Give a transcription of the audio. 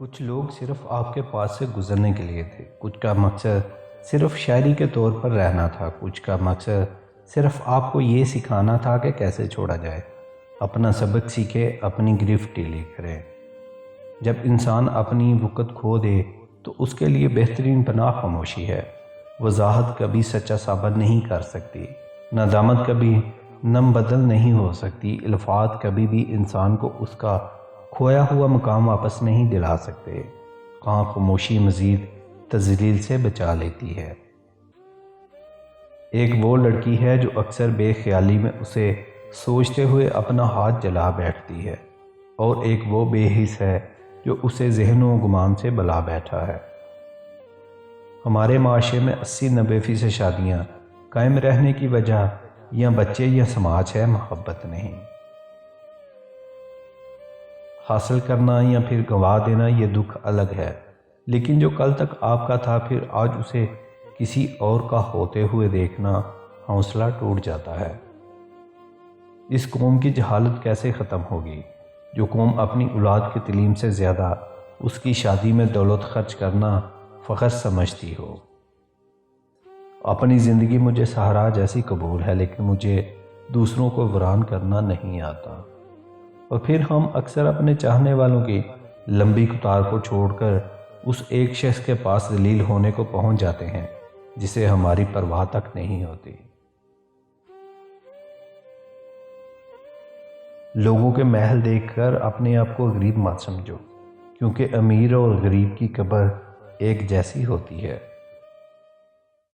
کچھ لوگ صرف آپ کے پاس سے گزرنے کے لیے تھے، کچھ کا مقصد صرف شاعری کے طور پر رہنا تھا، کچھ کا مقصد صرف آپ کو یہ سکھانا تھا کہ کیسے چھوڑا جائے۔ اپنا سبق سیکھے، اپنی گرفت ڈھیلی کرے۔ جب انسان اپنی وقت کھو دے تو اس کے لیے بہترین پناہ خاموشی ہے۔ وضاحت کبھی سچا ثابت نہیں کر سکتی، ندامت کبھی نم بدل نہیں ہو سکتی، الفاظ کبھی بھی انسان کو اس کا کھویا ہوا مقام واپس نہیں دلا سکتے۔ ہاں، خاموشی مزید تذلیل سے بچا لیتی ہے۔ ایک وہ لڑکی ہے جو اکثر بے خیالی میں اسے سوچتے ہوئے اپنا ہاتھ جلا بیٹھتی ہے، اور ایک وہ بے حس ہے جو اسے ذہن و گمان سے بلا بیٹھا ہے۔ ہمارے معاشرے میں 80-90% شادیاں قائم رہنے کی وجہ یا بچے یا سماج ہے، محبت نہیں۔ حاصل کرنا یا پھر گنوا دینا یہ دکھ الگ ہے، لیکن جو کل تک آپ کا تھا پھر آج اسے کسی اور کا ہوتے ہوئے دیکھنا حوصلہ ٹوٹ جاتا ہے۔ اس قوم کی جہالت کیسے ختم ہوگی جو قوم اپنی اولاد کی تعلیم سے زیادہ اس کی شادی میں دولت خرچ کرنا فخر سمجھتی ہو؟ اپنی زندگی مجھے صحرا جیسی قبول ہے، لیکن مجھے دوسروں کو ویران کرنا نہیں آتا۔ اور پھر ہم اکثر اپنے چاہنے والوں کی لمبی قطار کو چھوڑ کر اس ایک شخص کے پاس ذلیل ہونے کو پہنچ جاتے ہیں جسے ہماری پرواہ تک نہیں ہوتی۔ لوگوں کے محل دیکھ کر اپنے آپ کو غریب مت سمجھو، کیونکہ امیر اور غریب کی قبر ایک جیسی ہوتی ہے۔